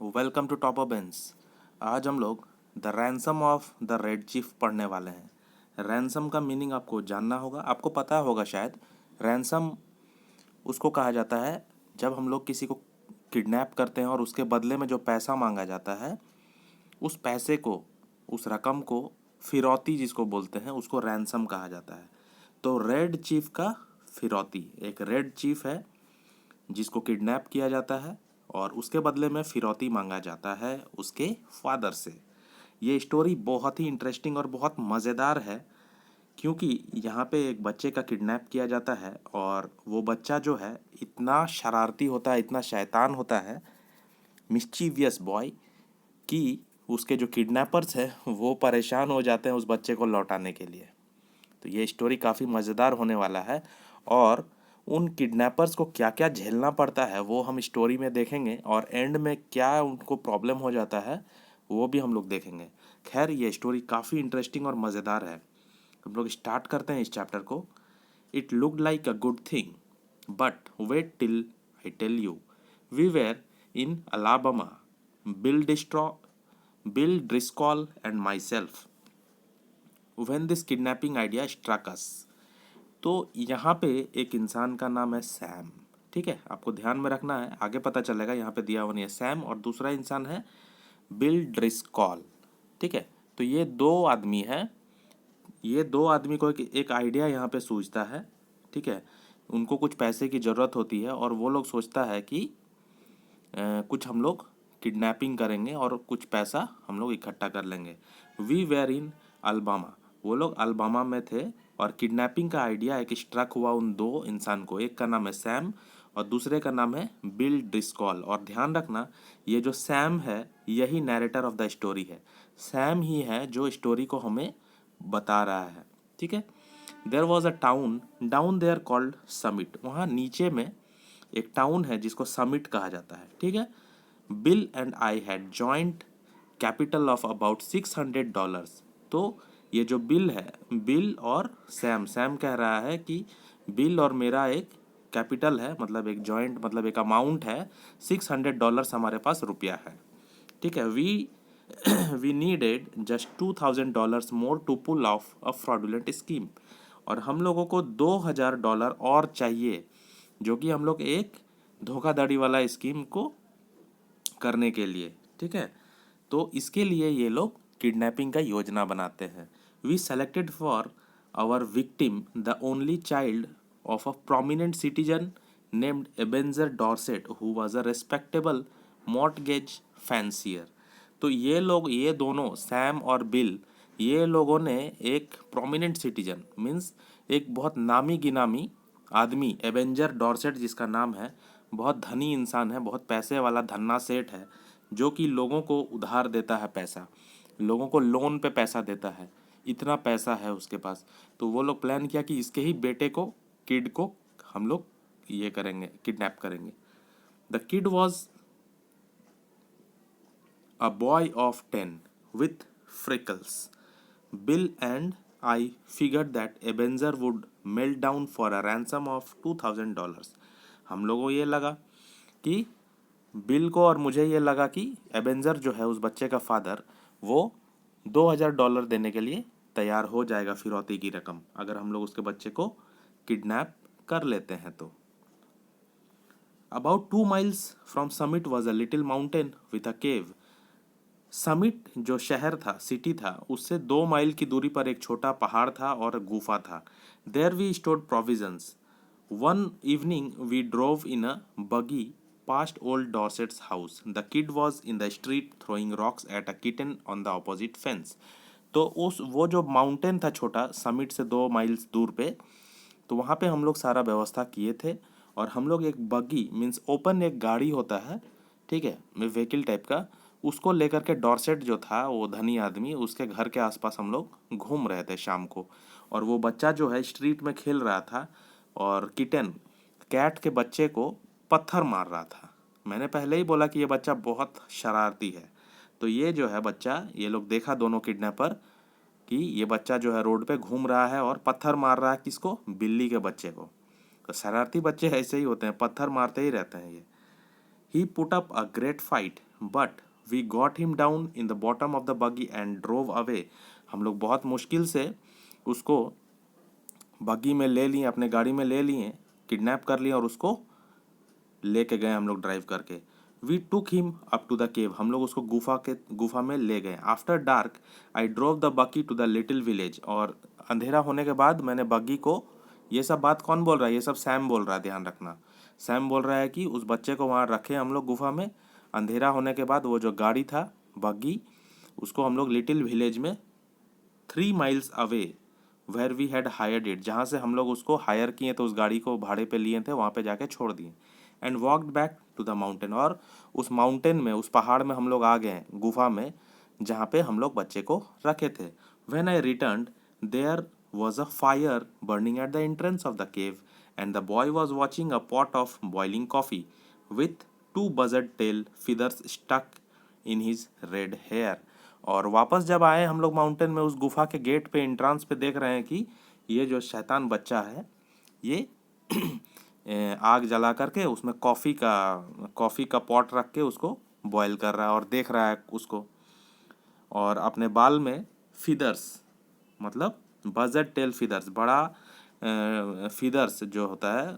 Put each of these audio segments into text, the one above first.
Welcome to top of बेंस। आज हम लोग the ransom of the red chief पढ़ने वाले हैं। रैंसम का मीनिंग आपको जानना होगा, आपको पता होगा शायद। रैंसम उसको कहा जाता है जब हम लोग किसी को किडनैप करते हैं और उसके बदले में जो पैसा मांगा जाता है, उस पैसे को, उस रकम को फिरौती जिसको बोलते हैं, उसको रैंसम कहा जाता है। तो रेड चीफ का फिरौती, एक रेड चीफ है जिसको किडनैप किया जाता है और उसके बदले में फिरौती मांगा जाता है उसके फादर से। ये स्टोरी बहुत ही इंटरेस्टिंग और बहुत मज़ेदार है, क्योंकि यहाँ पे एक बच्चे का किडनैप किया जाता है और वो बच्चा जो है इतना शरारती होता है, इतना शैतान होता है, मिस्चीवियस बॉय, कि उसके जो किडनैपर्स हैं वो परेशान हो जाते हैं उस बच्चे को लौटाने के लिए। तो ये स्टोरी काफ़ी मज़ेदार होने वाला है और उन किडनैपर्स को क्या क्या झेलना पड़ता है वो हम स्टोरी में देखेंगे, और एंड में क्या उनको प्रॉब्लम हो जाता है वो भी हम लोग देखेंगे। खैर, ये स्टोरी काफ़ी इंटरेस्टिंग और मज़ेदार है। हम लोग स्टार्ट करते हैं इस चैप्टर को। It look like a good thing, but wait till I tell you. We were in Alabama, Bill डिस्ट्रॉ Bill Driscoll and myself when this kidnapping idea struck us. तो यहाँ पे एक इंसान का नाम है सैम। ठीक है, आपको ध्यान में रखना है, आगे पता चलेगा। यहाँ पे दिया हुआ नहीं है सैम, और दूसरा इंसान है बिल ड्रिस्कॉल। ठीक है, तो ये दो आदमी हैं। ये दो आदमी को एक आइडिया यहाँ पे सूझता है। ठीक है, उनको कुछ पैसे की ज़रूरत होती है और वो लोग सोचता है कि कुछ हम लोग किडनैपिंग करेंगे और कुछ पैसा हम लोग इकट्ठा कर लेंगे। वी वेर इन अलबामा, वो लोग अलबामा में थे और किडनैपिंग का आइडिया एक स्ट्रक हुआ उन दो इंसान को। एक का नाम है सैम और दूसरे का नाम है बिल ड्रिस्कॉल। और ध्यान रखना, ये जो सैम है यही नैरेटर ऑफ द स्टोरी है। सैम ही है जो स्टोरी को हमें बता रहा है। ठीक है, there was a town down there called Summit. वहाँ नीचे में एक टाउन है जिसको समिट कहा जाता है। ठीक है, bill and I had joint capital of about $600। तो ये जो बिल है, बिल और सैम, सैम कह रहा है कि बिल और मेरा एक कैपिटल है, मतलब एक जॉइंट, मतलब एक अमाउंट है, $600 हमारे पास रुपया है। ठीक है, we we needed just $2000 more to pull off a fraudulent scheme. और हम लोगों को $2000 और चाहिए, जो कि हम लोग एक धोखाधड़ी वाला स्कीम को करने के लिए। ठीक है, तो इसके लिए ये लोग किडनैपिंग का योजना बनाते हैं। We selected for our victim the only child of a prominent citizen named Ebenezer Dorset who was a respectable mortgage fancier. तो ये लोग, ये दोनों सैम और बिल, ये लोगों ने एक प्रोमिनेंट सिटीजन मीन्स एक बहुत नामी गिनामी आदमी, एवेंजर डॉर्सेट जिसका नाम है, बहुत धनी इंसान है, बहुत पैसे वाला धन्ना सेठ है, जो कि लोगों को उधार देता है पैसा, लोगों को लोन पे पैसा देता है। इतना पैसा है उसके पास। तो वो लोग प्लान किया कि इसके ही बेटे को, किड को हम लोग ये करेंगे, किडनैप करेंगे। The kid was a boy of 10 with freckles. Bill and I figured that Ebenezer would melt down for a ransom of $2000। हम लोगों को ये लगा कि बिल को और मुझे ये लगा कि एबेंजर जो है, उस बच्चे का फादर, वो $2000 देने के लिए तैयार हो जाएगा, फिरौती की रकम, अगर हम लोग उसके बच्चे को किडनैप कर लेते हैं तो। About 2 miles from Summit was a little mountain with a cave। Summit जो शहर था, सिटी था, उससे 2 माइल की दूरी पर एक छोटा पहाड़ था और गुफा था। There we stored provisions. One evening we drove in a buggy past old Dorset's house. The kid was in the street throwing rocks at a kitten on the opposite fence. तो उस वो जो माउंटेन था छोटा, summit से 2 miles दूर पे, तो वहाँ पे हम लोग सारा व्यवस्था किए थे। और हम लोग एक बग्गी मीन्स ओपन एक गाड़ी होता है, ठीक है, व्हीकल टाइप का, उसको लेकर के डॉर्सेट जो था, वो धनी आदमी, उसके घर के आसपास हम लोग घूम रहे थे शाम को। और वो बच्चा जो है स्ट्रीट में खेल रहा था और किटन, कैट के बच्चे को पत्थर मार रहा था। मैंने पहले ही बोला कि ये बच्चा बहुत शरारती है। तो ये जो है बच्चा, ये लोग देखा दोनों किडनैपर कि ये बच्चा जो है रोड पे घूम रहा है और पत्थर मार रहा है, किसको? बिल्ली के बच्चे को। तो शरारती बच्चे ऐसे ही होते हैं, पत्थर मारते ही रहते हैं ये। He put up a great fight but we got him down in the bottom of the buggy and drove away. हम लोग बहुत मुश्किल से उसको बग्गी में ले लिए, अपने गाड़ी में ले लिए, किडनैप कर लिए और उसको लेके गए हम लोग ड्राइव करके। We took him up to the cave. हम लोग उसको गुफा में ले गए। After dark I drove the buggy to the little village. और अंधेरा होने के बाद मैंने बग्गी को, ये सब बात कौन बोल रहा है, ये सब सैम बोल रहा है, ध्यान रखना। सैम बोल रहा है कि उस बच्चे को वहाँ रखे हम लोग गुफा में। अंधेरा होने के बाद वो जो गाड़ी था बग्गी, उसको हम लोग लिटिल विलेज में 3 miles away where we had hired it, जहाँ से हम लोग उसको हायर किए, तो उस गाड़ी को भाड़े पे लिए थे, वहाँ पे जाके छोड़ दिए। And walked back to the mountain. और उस माउंटेन में, उस पहाड़ में हम लोग आ गए, गुफा में, जहाँ पे हम लोग बच्चे को रखे थे। When I return there was a fire burning at the entrance of the cave and the boy was watching a pot of boiling coffee with 2 buzzard tail feathers stuck in his red hair. और वापस जब आए हम लोग mountain में, उस गुफा के गेट पे, एंट्रांस पे देख रहे हैं कि ये जो शैतान बच्चा है, ये आग जला करके उसमें कॉफ़ी का पॉट रख के उसको बॉयल कर रहा है और देख रहा है उसको। और अपने बाल में फीदर्स, मतलब बजट टेल फीदर्स, बड़ा फीदर्स जो होता है,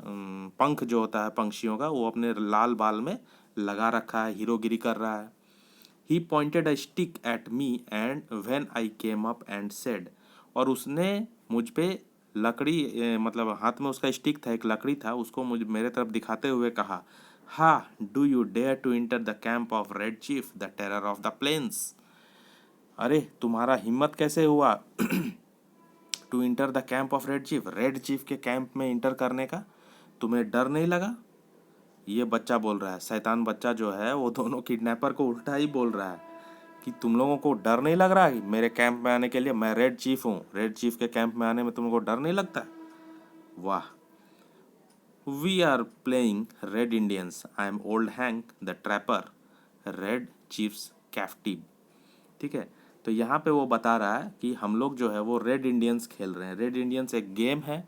पंख जो होता है पंछियों का, वो अपने लाल बाल में लगा रखा है, हीरोगिरी कर रहा है। He pointed a stick at me and when I came up and said. और उसने मुझ पे लकड़ी, मतलब हाथ में उसका स्टिक था, एक लकड़ी था, उसको मेरे तरफ दिखाते हुए कहा, ha do you dare to enter the camp of Red Chief the terror of the plains. अरे तुम्हारा हिम्मत कैसे हुआ to enter the camp of Red Chief के कैंप में इंटर करने का, तुम्हें डर नहीं लगा। ये बच्चा बोल रहा है, शैतान बच्चा जो है, वो दोनों किडनैपर को उल्टा ही बोल रहा है कि तुम लोगों को डर नहीं लग रहा है मेरे कैंप में आने के लिए, मैं रेड चीफ हूँ, रेड चीफ के कैंप में आने में तुम लोगों को डर नहीं लगता। वाह। We are playing Red Indians, I am Old Hank the trapper, Red Chief's captive. ठीक है, तो यहाँ पे वो बता रहा है कि हम लोग जो है वो रेड इंडियंस खेल रहे हैं। रेड इंडियंस एक गेम है,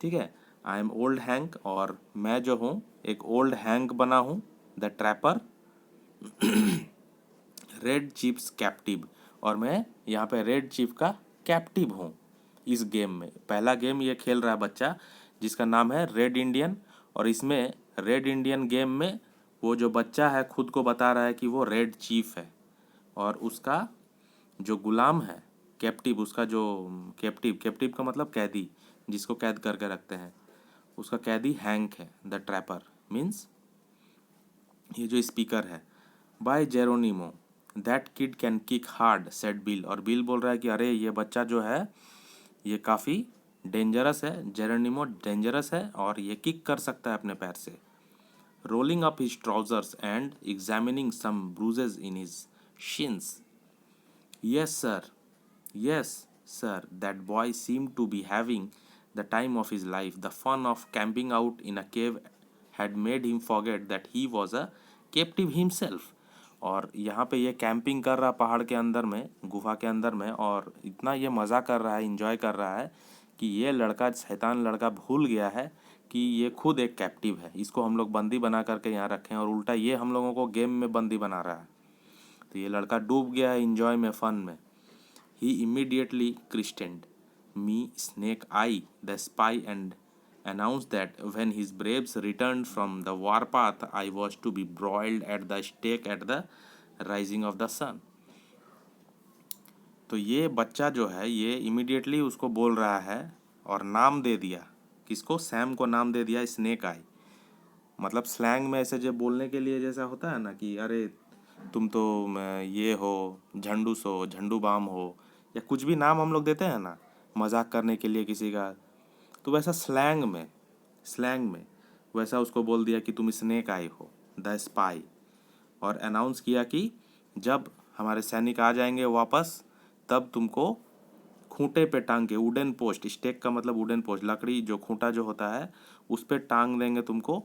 ठीक है। आई एम ओल्ड हैंक, और मैं जो हूँ एक ओल्ड हैंक बना हूँ, the trapper, Red Chief's captive, और मैं यहाँ पे रेड चीफ का कैप्टिव हूँ इस गेम में। पहला गेम ये खेल रहा है बच्चा, जिसका नाम है रेड इंडियन। और इसमें रेड इंडियन गेम में वो जो बच्चा है खुद को बता रहा है कि वो रेड चीफ है, और उसका जो गुलाम है कैप्टिव, उसका जो कैप्टिव का मतलब कैदी, जिसको कैद करके रखते हैं, उसका कैदी हैंक है, द ट्रैपर मीन्स ये जो स्पीकर है। By Geronimo, that kid can kick hard said Bill. और बिल बोल रहा है कि अरे ये बच्चा जो है ये काफ़ी डेंजरस है, जेरोनिमो डेंजरस है और ये किक कर सकता है अपने पैर से। Rolling up his trousers and examining some bruises in his shins. Yes, sir. Yes, sir. That boy seemed to be having the time of his life. The fun of camping out in a cave had made him forget that he was a captive himself. और यहाँ पे ये camping कर रहा पहाड़ के अंदर में, गुफा के अंदर में, और इतना ये मज़ा कर रहा है, इंजॉय कर रहा है कि ये लड़का, शैतान लड़का, भूल गया है कि ये खुद एक कैप्टिव है। इसको हम लोग बंदी बना करके यहाँ रखे हैं और उल्टा ये हम लोगों को गेम में बंदी बना रहा है। तो ये लड़का डूब गया है इंजॉय में, फन में। He immediately christened me Snake Eye the spy and announced that when his braves returned from the warpath I was to be broiled at the stake at the rising of the sun। तो ये बच्चा जो है ये immediately उसको बोल रहा है और नाम दे दिया, किसको, सैम को नाम दे दिया स्नेक आई। मतलब स्लैंग में ऐसे जो बोलने के लिए जैसा होता है ना कि अरे तुम तो ये हो, झंडूस हो, झंडू बाम हो, या कुछ भी नाम हम लोग देते हैं ना मजाक करने के लिए किसी का, तो वैसा स्लैंग में वैसा उसको बोल दिया कि तुम स्नेक आई हो, द स्पाई। और अनाउंस किया कि जब हमारे सैनिक आ जाएंगे वापस, तब तुमको खूंटे पे टांग के, वुडन पोस्ट, स्टेक का मतलब वुडन पोस्ट, लकड़ी जो खूंटा जो होता है उस पर टांग देंगे तुमको,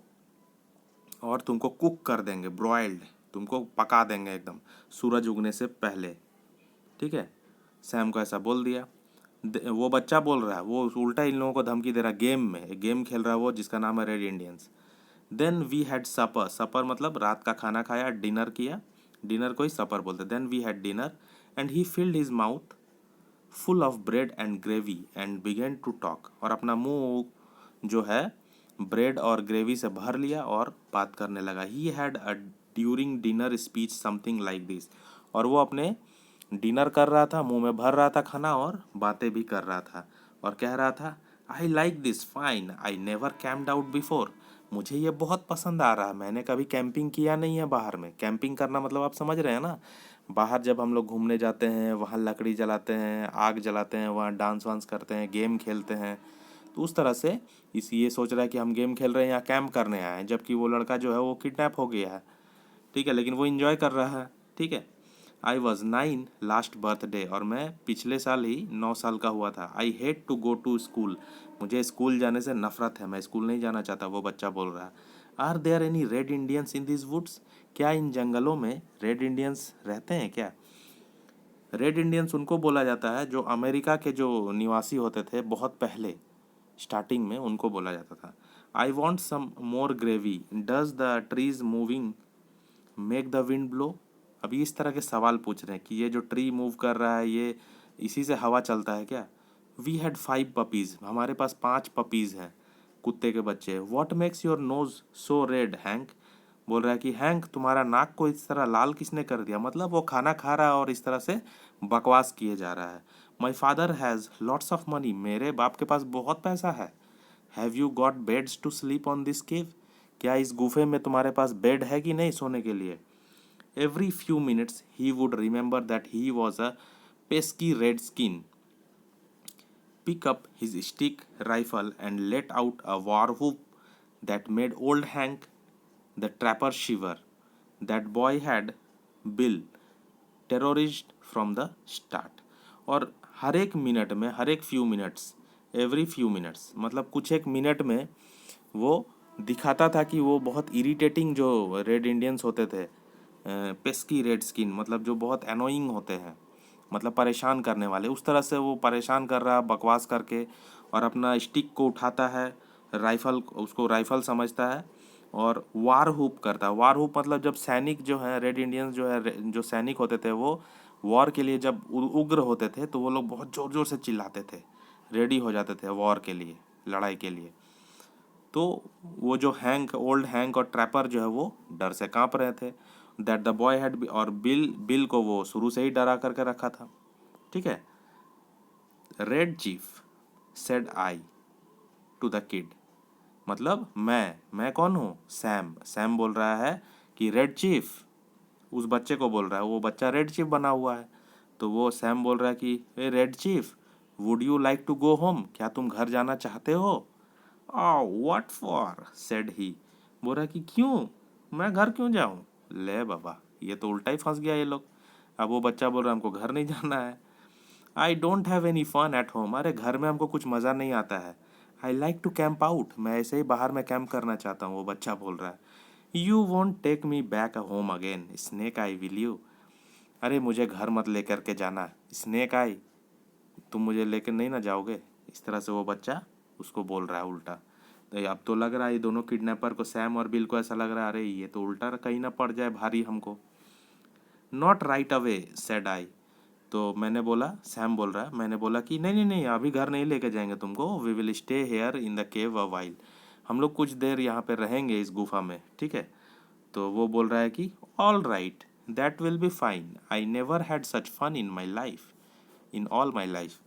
और तुमको कुक कर देंगे, ब्रॉयल्ड, तुमको पका देंगे एकदम सूरज उगने से पहले। ठीक है, सैम को ऐसा बोल दिया। वो बच्चा बोल रहा है, वो उल्टा इन लोगों को धमकी दे रहा है गेम में, एक गेम खेल रहा है वो जिसका नाम है Red Indians. Then we had supper, supper मतलब रात का खाना खाया, डिनर किया। डिनर को ही सपर बोलते। Then we had dinner and he filled his mouth full of bread and gravy and began to talk, और अपना मुंह जो है ब्रेड और ग्रेवी से भर लिया और बात करने लगा। He had a during dinner speech something like this, और वो अपने डिनर कर रहा था, मुंह में भर रहा था खाना और बातें भी कर रहा था, और कह रहा था I like this fine, I never camped out before, मुझे ये बहुत पसंद आ रहा है, मैंने कभी कैंपिंग किया नहीं है बाहर में। कैंपिंग करना मतलब आप समझ रहे हैं ना, बाहर जब हम लोग घूमने जाते हैं, वहाँ लकड़ी जलाते हैं, आग जलाते हैं, वहाँ डांस वांस करते हैं, गेम खेलते हैं, तो उस तरह से इस ये सोच रहा है कि हम गेम खेल रहे हैं या कैंप करने आए हैं, जबकि वो लड़का जो है वो किडनैप हो गया है, ठीक है, लेकिन वो इंजॉय कर रहा है, ठीक है। आई वॉज 9 लास्ट बर्थडे, और मैं पिछले साल ही 9 साल का हुआ था। I hate to go to school, मुझे स्कूल जाने से नफरत है, मैं स्कूल नहीं जाना चाहता, वो बच्चा बोल रहा है। Are there any Red Indians in this woods, क्या इन जंगलों में रेड इंडियंस रहते हैं क्या? रेड इंडियंस उनको बोला जाता है जो अमेरिका के जो निवासी होते थे बहुत पहले, स्टार्टिंग में उनको बोला जाता था। I want some more gravy, does the trees moving make the wind blow. अभी इस तरह के सवाल पूछ रहे हैं कि ये जो ट्री मूव कर रहा है ये इसी से हवा चलता है क्या? वी हैड 5 पपीज़, हमारे पास 5 पपीज़ हैं, कुत्ते के बच्चे। What makes your nose so red hang, बोल रहा है कि हैंक तुम्हारा नाक को इस तरह लाल किसने कर दिया, मतलब वो खाना खा रहा है और इस तरह से बकवास किए जा रहा है। My father has lots of money, मेरे बाप के पास बहुत पैसा है। Have you got beds to sleep on this cave, क्या इस गुफे में तुम्हारे पास बेड है कि नहीं सोने के लिए? Every few minutes he would remember that he was a pesky redskin, pick up his stick rifle and let out a war whoop that made old Hank the trapper shiver. That boy had Bill terrorized from the start. और हर एक minute में, हर एक few minutes, every few minutes मतलब कुछ एक minute में वो दिखाता था कि वो बहुत इरिटेटिंग जो रेड इंडियंस होते थे, पेस्की रेड स्किन मतलब जो बहुत एनोइंग होते हैं, मतलब परेशान करने वाले, उस तरह से वो परेशान कर रहा बकवास करके, और अपना स्टिक को उठाता है, राइफल उसको राइफल समझता है और वार हुप करता है। वार हुप मतलब जब सैनिक जो है रेड इंडियंस जो है, जो सैनिक होते थे वो वॉर के लिए जब उग्र होते थे तो वो लोग बहुत ज़ोर ज़ोर से चिल्लाते थे, रेडी हो जाते थे वॉर के लिए, लड़ाई के लिए। तो वो जो हैंक, ओल्ड हैंक और ट्रैपर जो है वो डर से कांप रहे थे। दैट द बॉय हैड, और बिल बिल को वो शुरू से ही डरा करके रखा था, ठीक है। Red Chief said I to the kid, मतलब मैं कौन हूँ? सैम, सैम बोल रहा है कि रेड चीफ, उस बच्चे को बोल रहा है, वो बच्चा रेड चीफ बना हुआ है, तो वो सैम बोल रहा है कि ए Red Chief, would you like to go home, क्या तुम घर जाना चाहते हो? व्हाट फॉर सेड ही, बोल रहा है कि क्यों, मैं घर क्यों जाऊं? ले बाबा, ये तो उल्टा ही फंस गया ये लोग। अब वो बच्चा बोल रहा है हमको घर नहीं जाना है। I don't have any fun at home, अरे घर में हमको कुछ मज़ा नहीं आता है। I like to camp out, मैं ऐसे ही बाहर में कैंप करना चाहता हूँ, वो बच्चा बोल रहा है। You won't take me back home again Snake Eye, will you, अरे मुझे घर मत लेकर के जाना स्नेक आई, तुम मुझे लेकर नहीं ना जाओगे, इस तरह से वो बच्चा उसको बोल रहा है उल्टा। तो अब तो लग रहा है ये दोनों किडनैपर को, सैम और बिल को ऐसा लग रहा है अरे ये तो उल्टा कहीं ना पड़ जाए भारी हमको। Not right away said I, तो मैंने बोला, सैम बोल रहा है, मैंने बोला कि नहीं नहीं नहीं अभी घर नहीं लेके जाएंगे तुमको, we will stay here in the cave a while, हम लोग कुछ देर यहाँ पे रहेंगे इस गुफा में, ठीक है। तो वो बोल रहा है कि all right that will be fine, I never had such fun in my life, in all my life.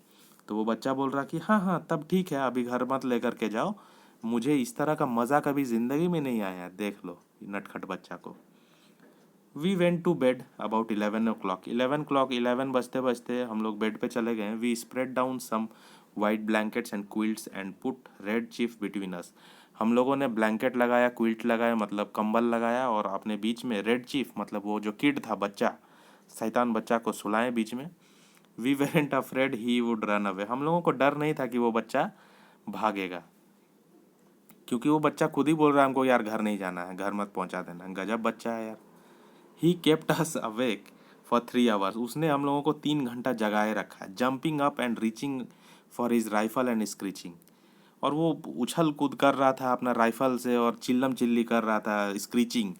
तो वो बच्चा बोल रहा कि हाँ हाँ तब ठीक है, अभी घर मत लेकर के जाओ, मुझे इस तरह का मज़ा कभी ज़िंदगी में नहीं आया, देख लो नटखट बच्चा को। We went to bed about 11 o'clock, 11 o'clock, 11 बजते बजते हम लोग बेड पे चले गए। We spread down some white blankets and quilts and put Red Chief between us, हम लोगों ने ब्लैंकेट लगाया, क्विल्ट लगाया मतलब कंबल लगाया, और अपने बीच में रेड चीफ मतलब वो जो किड था बच्चा, शैतान बच्चा को सुलाए बीच में। We weren't afraid he would run away, हम लोगों को डर नहीं था कि वो बच्चा भागेगा, क्योंकि वो बच्चा खुद ही बोल रहा है हमको यार घर नहीं जाना है, घर मत पहुंचा देना, गजब बच्चा है यार। He kept us awake for 3 hours, उसने हम लोगों को 3 घंटा जगाए रखा, jumping up and reaching for his rifle and screeching, और वो उछल कूद कर रहा था अपना राइफल से और चिल्लम चिल्ली कर रहा था, screeching.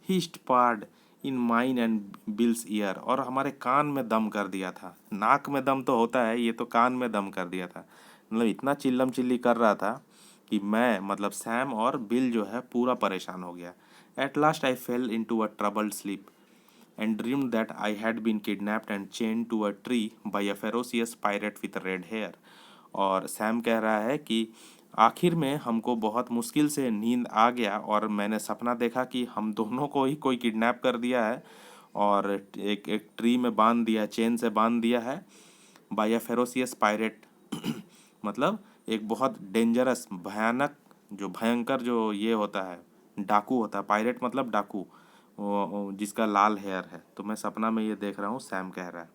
He spared in mine and Bill's ear, और हमारे कान में दम कर दिया था। नाक में दम तो होता है, ये तो कान में दम कर दिया था। मतलब इतना चिल्लम चिल्ली कर रहा था कि मैं मतलब सैम और बिल जो है पूरा परेशान हो गया। At last I fell into a troubled sleep and dreamed that I had been kidnapped and chained to a tree by a ferocious pirate with red hair। और सैम कह रहा है कि आखिर में हमको बहुत मुश्किल से नींद आ गया और मैंने सपना देखा कि हम दोनों को ही कोई किडनैप कर दिया है और एक एक ट्री में बांध दिया, चेन से बांध दिया है, बाय अ फेरोसियस पायरेट। मतलब एक बहुत डेंजरस, भयानक, जो भयंकर जो ये होता है, डाकू होता है। पायरेट मतलब डाकू, वो जिसका लाल हेयर है। तो मैं सपना में ये देख रहा हूँ, सैम कह रहा है।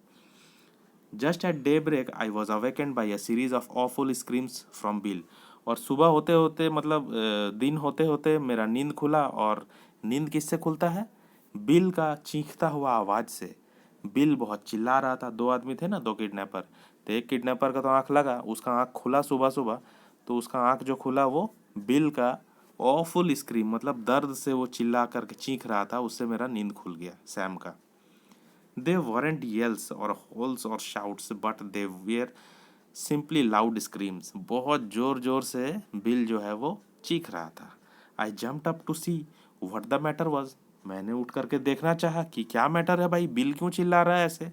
Just at daybreak I was awakened by a series of awful screams from Bill. और सुबह होते होते मतलब दिन होते होते मेरा नींद खुला। और नींद किससे खुलता है? बिल का चीखता हुआ आवाज़ से। बिल बहुत चिल्ला रहा था। दो आदमी थे ना, दो किडनैपर। तो एक किडनैपर का तो आँख लगा, उसका आँख खुला सुबह सुबह। तो उसका आँख जो खुला वो बिल का ऑफुल स्क्रीम, मतलब दर्द से वो चिल्ला करके चीख रहा था, उससे मेरा नींद खुल गया, सैम का। They weren't yells or howls or shouts, but they were simply loud screams। बहुत जोर जोर से बिल जो है वो चीख रहा था। I jumped up to see what the matter was। मैंने उठ करके देखना चाहा कि क्या मैटर है भाई, बिल क्यों चिल्ला रहा है ऐसे।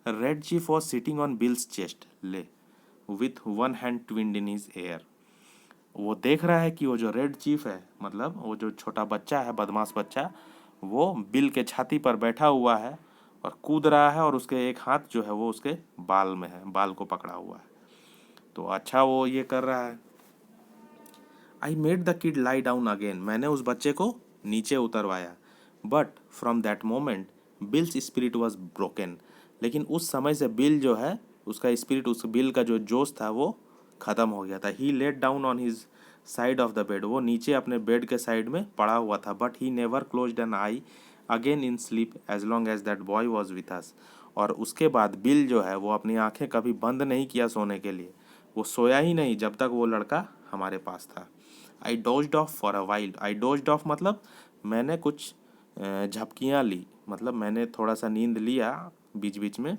Red Chief was sitting on Bill's chest, ले, with one hand twined in his hair. वो देख रहा है कि वो जो रेड चीफ है, मतलब वो जो छोटा बच्चा है, बदमाश बच्चा, वो बिल के छाती पर बैठा हुआ है और कूद रहा है, और उसके एक हाथ जो है वो उसके बाल में है, बाल को पकड़ा हुआ है। तो अच्छा वो ये कर रहा है। I made the kid lie down again. मैंने उस बच्चे को नीचे उतरवाया। But from that moment Bill's spirit was broken. लेकिन उस समय से बिल जो है, उसका स्पिरिट, उस बिल का जो जोश था वो ख़त्म हो गया था। He laid down on his side of the bed. वो नीचे अपने बेड के साइड में पड़ा हुआ था। But he never closed an eye again in sleep as long as that boy was with us. और उसके बाद बिल जो है वो अपनी आंखें कभी बंद नहीं किया सोने के लिए। वो सोया ही नहीं जब तक वो लड़का हमारे पास था। I dozed off for a while. I dozed off मतलब मैंने कुछ झपकियाँ ली, मतलब मैंने थोड़ा सा नींद लिया बीच बीच में।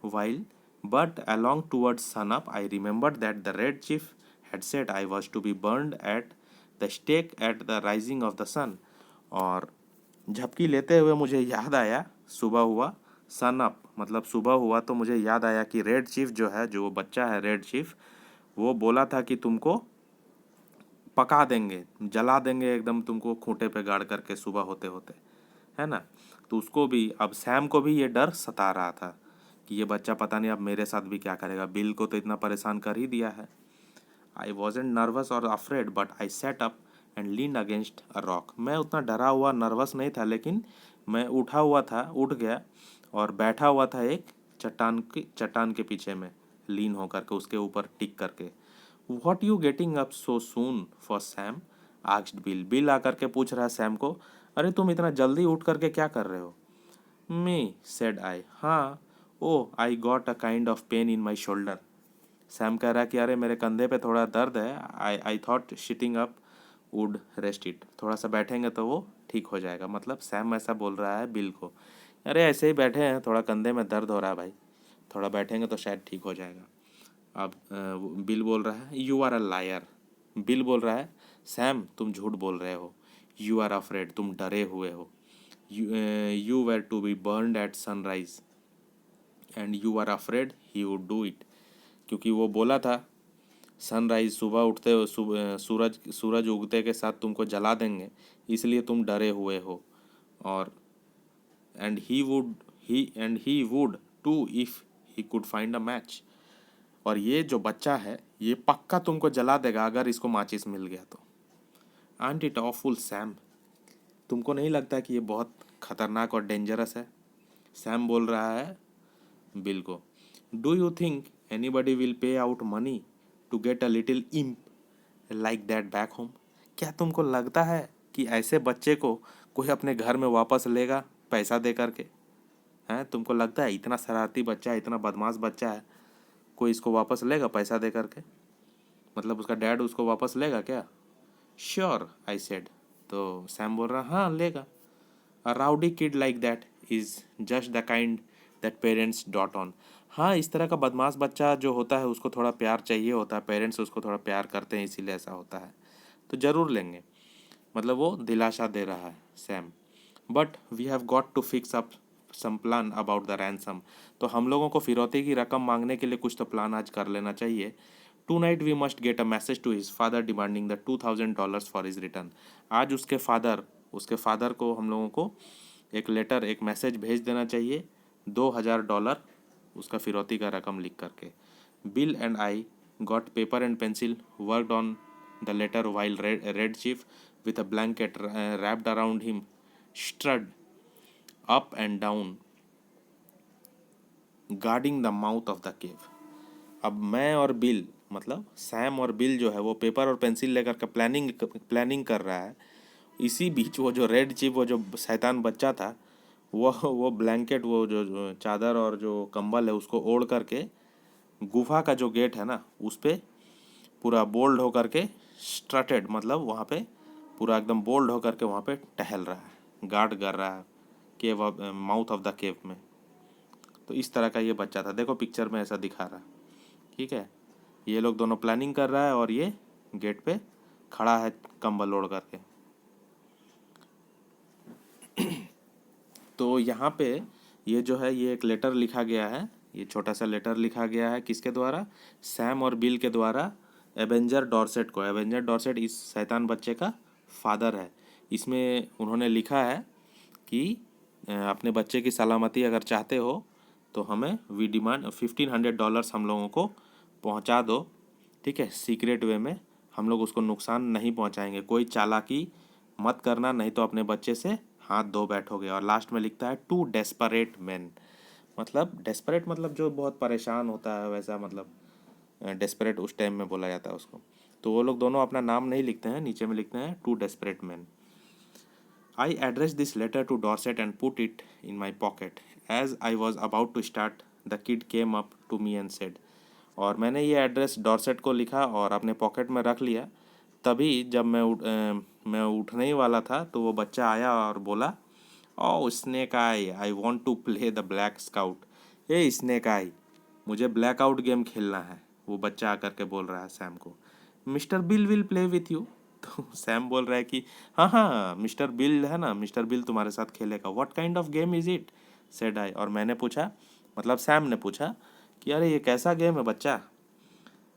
While but along towards sun up I remembered that the red chief had said I was to be burned at the stake at the rising of the sun। और झपकी लेते हुए मुझे याद आया, सुबह हुआ, सन अप मतलब सुबह हुआ, तो मुझे याद आया कि रेड चीफ जो है, जो बच्चा है रेड चीफ, वो बोला था कि तुमको पका देंगे, जला देंगे एकदम तुमको खूंटे पे गाड़ करके सुबह होते होते, है ना। तो उसको भी, अब सैम को भी ये डर सता रहा था कि ये बच्चा पता नहीं अब मेरे साथ भी क्या करेगा, बिल को तो इतना परेशान कर ही दिया है। आई वॉजेंट नर्वस और afraid but I set up and leaned against a rock. मैं उतना डरा हुआ नर्वस नहीं था, लेकिन मैं उठा हुआ था, उठ गया और बैठा हुआ था एक चट्टान के पीछे में, लीन होकर के, उसके ऊपर टिक करके। What you getting up so soon for Sam, asked bill. Bill आकर के पूछ रहा है सैम को, अरे तुम इतना जल्दी उठ करके क्या कर रहे हो? मी सेड आई, हाँ। Oh I got a kind of pain in my shoulder. Sam कह रहा है कि अरे मेरे कंधे पे थोड़ा दर्द है। I thought sitting up would rest it. थोड़ा सा बैठेंगे तो वो ठीक हो जाएगा। मतलब सैम ऐसा बोल रहा है बिल को, अरे ऐसे ही बैठे हैं, थोड़ा कंधे में दर्द हो रहा है भाई, थोड़ा बैठेंगे तो शायद ठीक हो जाएगा। अब बिल बोल रहा है, you are a liar. Bill बोल रहा है, सैम तुम झूठ बोल रहे हो। यू आर अफ्रेड, तुम डरे हुए हो। You were to be burned at sunrise and you are afraid he would do it. क्योंकि वो बोला था सनराइज, सुबह उठते हो, सूरज सूरज उगते के साथ तुमको जला देंगे, इसलिए तुम डरे हुए हो। और and he would too if he could find a match. और ये जो बच्चा है ये पक्का तुमको जला देगा अगर इसको माचिस मिल गया तो। आंट इट ऑफुल सैम, तुमको नहीं लगता कि ये बहुत खतरनाक और डेंजरस है? सैम बोल रहा है बिल को, do you think anybody will pay out money to get a little imp like that back home? क्या तुमको लगता है कि ऐसे बच्चे को कोई अपने घर में वापस लेगा पैसा दे करके? हैं, तुमको लगता है इतना शरारती बच्चा है, इतना बदमाश बच्चा है, कोई इसको वापस लेगा पैसा दे करके? मतलब उसका डैड उसको वापस लेगा क्या? Sure I said. तो सैम बोल रहा हाँ लेगा। A rowdy kid like that is just the kind that parents dote on. हाँ, इस तरह का बदमाश बच्चा जो होता है उसको थोड़ा प्यार चाहिए होता है, पेरेंट्स उसको थोड़ा प्यार करते हैं इसीलिए ऐसा होता है। तो ज़रूर लेंगे, मतलब वो दिलासा दे रहा है Sam. But we have got to fix up some plan about the ransom. तो हम लोगों को फिरौती की रकम मांगने के लिए कुछ तो प्लान आज कर लेना चाहिए। Tonight we must get a message to his father demanding the $2000 for his return. आज उसके फादर को हम लोगों को एक लेटर, एक मैसेज भेज देना चाहिए, $2000 उसका फिरौती का रकम लिख करके। Bill and I got paper and pencil, worked on the letter while Red Chief with a blanket wrapped around him strode up and down guarding the mouth of the cave। अब मैं और बिल, मतलब Sam और bill जो है वो paper और pencil लेकर के प्लानिंग कर रहा है। इसी बीच वो जो रेड चीफ, वो जो शैतान बच्चा था, वो ब्लैंकेट, वो जो चादर और जो कंबल है उसको ओढ़ करके गुफा का जो गेट है ना उस पे पूरा बोल्ड होकर के स्ट्रटेड, मतलब वहाँ पे पूरा एकदम बोल्ड होकर के वहाँ पे टहल रहा है, गार्ड कर रहा है केव, माउथ ऑफ द केव में। तो इस तरह का ये बच्चा था, देखो पिक्चर में ऐसा दिखा रहा है। ठीक है, ये लोग दोनों प्लानिंग कर रहा है और ये गेट पे खड़ा है कंबल ओढ़ करके। तो यहाँ पे ये जो है ये एक लेटर लिखा गया है, ये छोटा सा लेटर लिखा गया है किसके द्वारा, सैम और बिल के द्वारा एवेंजर डॉर्सेट को। एवेंजर डॉर्सेट इस शैतान बच्चे का फादर है। इसमें उन्होंने लिखा है कि अपने बच्चे की सलामती अगर चाहते हो तो हमें वी डिमांड $1500 हम लोगों को पहुंचा दो। ठीक है, सीक्रेट वे में हम लोग उसको नुकसान नहीं पहुंचाएंगे, कोई चालाकी मत करना नहीं तो अपने बच्चे से हाथ धो बैठोगे। और लास्ट में लिखता है टू डेस्परेट मैन, मतलब डेस्परेट मतलब जो बहुत परेशान होता है वैसा, मतलब डेस्परेट उस टाइम में बोला जाता है उसको। तो वो लोग दोनों अपना नाम नहीं लिखते हैं, नीचे में लिखते हैं two desperate man. I addressed this letter to Dorset and put it in my pocket. As I was about to start, the kid came up to me and said, और मैंने ये एड्रेस डॉर्सेट को लिखा और अपने pocket में रख लिया। तभी जब मैं उठने ही वाला था तो वो बच्चा आया और बोला, oh snake I want to play the black scout. ए स्नेक आई, मुझे ब्लैक आउट गेम खेलना है। वो बच्चा आकर के बोल रहा है सैम को। Mister Bill will play with you. तो सैम बोल रहा है कि हाँ हाँ मिस्टर बिल है ना, मिस्टर बिल तुम्हारे साथ खेलेगा। What kind of game is it, said I. और मैंने पूछा, मतलब सैम ने पूछा कि अरे ये कैसा गेम है बच्चा।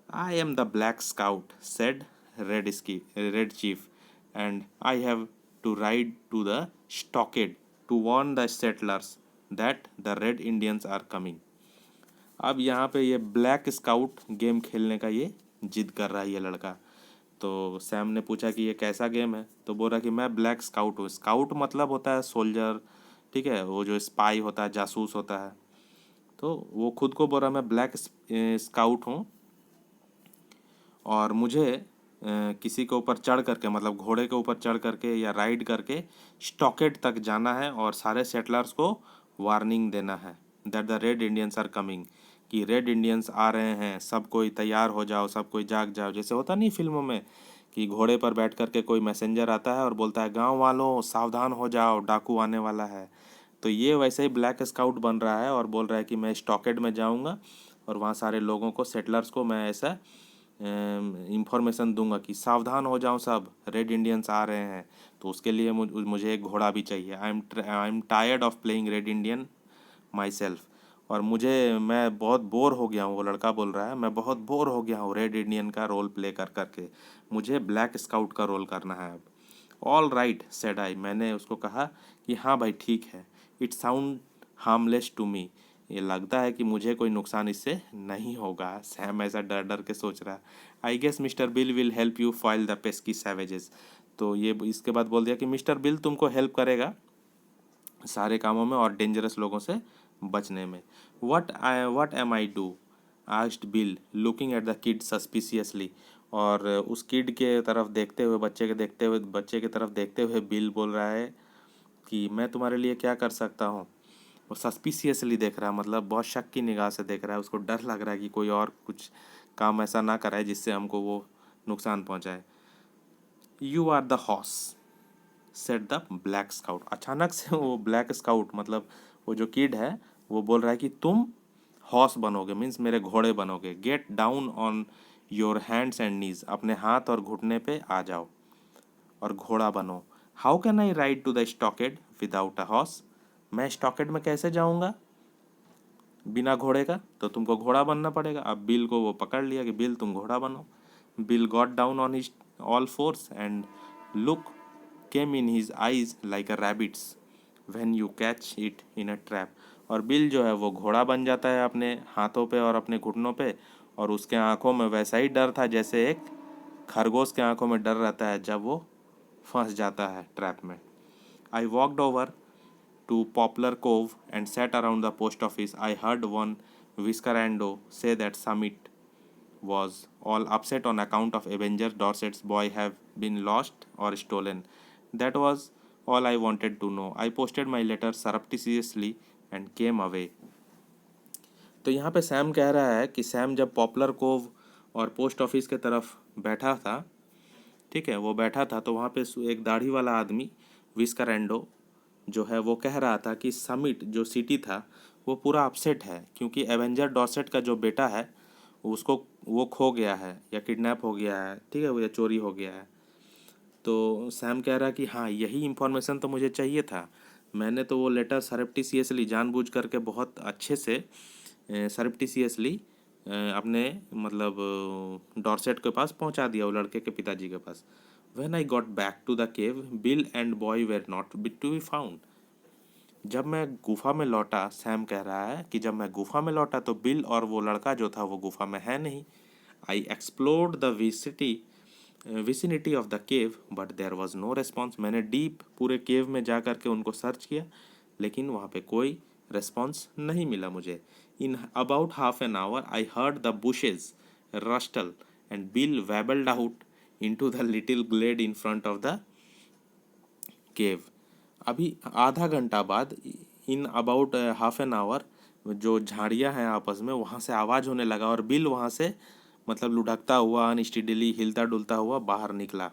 I am the black Scout, said Red Chief, and I have to ride to the stockade to warn the settlers that the Red Indians are coming. अब यहाँ पे ये ब्लैक स्काउट गेम खेलने का ये जिद कर रहा है ये लड़का। तो सैम ने पूछा कि ये कैसा गेम है, तो बोल रहा कि मैं ब्लैक स्काउट हूँ। स्काउट मतलब होता है सोल्जर, ठीक है, वो जो स्पाई होता है, जासूस होता है। तो वो खुद को बोल रहा मैं ब्लैक स्काउट हूँ और मुझे किसी के ऊपर चढ़ करके, मतलब घोड़े के ऊपर चढ़ करके या राइड करके स्टॉकेट तक जाना है और सारे सेटलर्स को वार्निंग देना है that the Red Indians are coming, कि रेड इंडियंस आ रहे हैं, सब कोई तैयार हो जाओ, सब कोई जाग जाओ। जैसे होता नहीं फिल्मों में कि घोड़े पर बैठ करके कोई मैसेंजर आता है और बोलता है गांव वालों सावधान हो जाओ, डाकू आने वाला है। तो ये वैसे ही ब्लैक स्काउट बन रहा है और बोल रहा है कि मैं स्टॉकेट में जाऊंगा और वहाँ सारे लोगों को, सेटलर्स को मैं ऐसा इंफॉर्मेशन दूंगा कि सावधान हो जाओ, सब रेड इंडियंस आ रहे हैं। तो उसके लिए मुझे एक घोड़ा भी चाहिए। I am tired of playing red Indian my self. और मैं बहुत बोर हो गया हूँ, वो लड़का बोल रहा है मैं बहुत बोर हो गया हूँ रेड इंडियन का रोल प्ले कर करके, मुझे ब्लैक स्काउट का रोल करना है अब। ऑल राइट सेड आई, मैंने उसको कहा कि हाँ भाई ठीक है। It sound harmless to me, ये लगता है कि मुझे कोई नुकसान इससे नहीं होगा। सैम ऐसा डर डर के सोच रहा है। I guess Mister Bill will help you file the pesky savages. तो ये इसके बाद बोल दिया कि मिस्टर बिल तुमको हेल्प करेगा सारे कामों में और डेंजरस लोगों से बचने में। What am I do, asked Bill looking at the kid suspiciously. और उस किड के तरफ देखते हुए, बच्चे के तरफ देखते हुए बिल बोल रहा है कि मैं तुम्हारे लिए क्या कर सकता हूँ। वो सस्पिशियसली देख रहा है, मतलब बहुत शक की निगाह से देख रहा है, उसको डर लग रहा है कि कोई और कुछ काम ऐसा ना कराए जिससे हमको वो नुकसान पहुँचाए। You are the horse, said the black Scout. अचानक से वो ब्लैक स्काउट मतलब वो जो किड है वो बोल रहा है कि तुम हॉर्स बनोगे, मीन्स मेरे घोड़े बनोगे। Get down on your hands and knees, अपने हाथ और घुटने पे आ जाओ और घोड़ा बनो। How can I ride to the stockade without a horse, मैं स्टॉकेड में कैसे जाऊंगा बिना घोड़े का, तो तुमको घोड़ा बनना पड़ेगा। अब बिल को वो पकड़ लिया कि बिल तुम घोड़ा बनो। Bill got down on his all force and look came in his eyes like a rabbits when you catch it in a trap. और बिल जो है वो घोड़ा बन जाता है अपने हाथों पे और अपने घुटनों पे, और उसके आंखों में वैसा ही डर था जैसे एक खरगोश के आंखों में डर रहता है जब वो फंस जाता है ट्रैप में। I walked over to Poplar Cove and sat around the post office. I heard one whiskerando say that Summit was all upset on account of Avenger Dorset's boy have been lost or stolen. That was all I wanted to know. I posted my letter surreptitiously and came away. तो यहाँ पे Sam कह रहा है कि Sam जब popular CoV और post office के तरफ बैठा था, ठीक है, वो बैठा था तो वहाँ पे एक दाढ़ी वाला आदमी विस्करेंडो जो है वो कह रहा था कि समिट जो सिटी था वो पूरा अपसेट है क्योंकि एवेंजर डॉर्सेट का जो बेटा है उसको वो खो गया है या किडनैप हो गया है, ठीक है, वो या चोरी हो गया है। तो सैम कह रहा कि हाँ यही इन्फॉर्मेशन तो मुझे चाहिए था, मैंने तो वो लेटर सरप्टिशियसली जानबूझ करके बहुत अच्छे से सरप्टिशियसली अपने मतलब डॉर्सेट के पास पहुंचा दिया, वो लड़के के पिताजी के पास। When I got back to the cave Bill and boy were not to be found. जब मैं गुफा में लौटा, सैम कह रहा है कि जब मैं गुफा में लौटा तो बिल और वो लड़का जो था वो गुफा में है नहीं। I explored the vicinity of the cave but there was no response. मैंने डीप पूरे केव में जा कर के उनको सर्च किया लेकिन वहाँ पे कोई रिस्पॉन्स नहीं मिला मुझे। In about half an hour I heard the bushes rustle and Bill wobbled out into the little glade in front of the cave। अभी आधा घंटा बाद, इन अबाउट हाफ एन आवर, जो झाड़ियाँ हैं आपस में वहाँ से आवाज़ होने लगा और बिल वहाँ से मतलब लुढ़कता हुआ अनस्टेडीली हिलता डुलता हुआ बाहर निकला,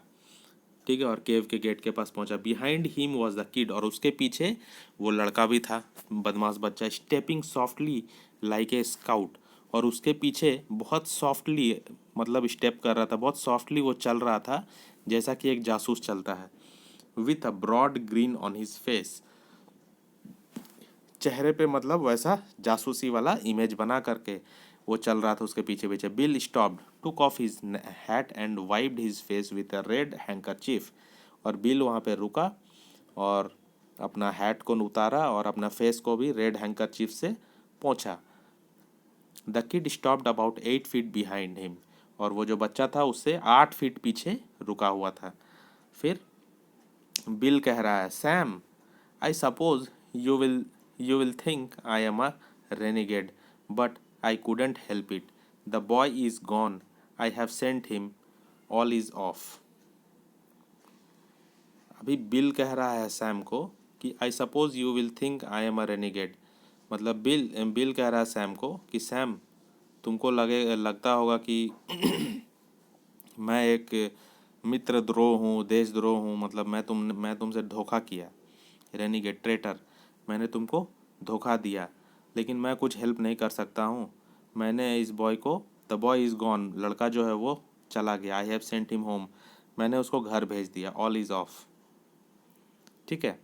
ठीक है, और केव के गेट के पास पहुंचा। Behind him was the kid, और उसके पीछे वो लड़का भी था, बदमाश बच्चा, stepping softly like a scout, और उसके पीछे बहुत सॉफ्टली मतलब स्टेप कर रहा था, बहुत सॉफ्टली वो चल रहा था जैसा कि एक जासूस चलता है। With a broad grin on his face, चेहरे पे मतलब वैसा जासूसी वाला इमेज बना करके वो चल रहा था उसके पीछे पीछे। Bill stopped, took off his hat and wiped his face with a red handkerchief. और बिल वहाँ पे रुका और अपना हैट को उतारा और अपना फेस को भी रेड हैंकरचीफ से पोंछा। The kid stopped about 8 feet behind him, और वो जो बच्चा था उससे 8 फीट पीछे रुका हुआ था। फिर बिल कह रहा है, Sam I suppose you will think I am a renegade, but I couldn't help it. The boy is gone. I have sent him. All is off. अभी बिल कह रहा है सैम को कि I suppose you will think I am a renegade, मतलब Bill कह रहा है सैम को कि सैम तुमको लगता होगा कि मैं एक मित्रद्रोह हूँ, देशद्रोह हूँ, मतलब मैं तुमसे धोखा किया, रेनिगेड ट्रेटर, मैंने तुमको धोखा दिया, लेकिन मैं कुछ हेल्प नहीं कर सकता हूँ। मैंने इस बॉय को, द बॉय इज़ गॉन, लड़का जो है वो चला गया, I have sent him home, मैंने उसको घर भेज दिया, ऑल इज़ ऑफ, ठीक है।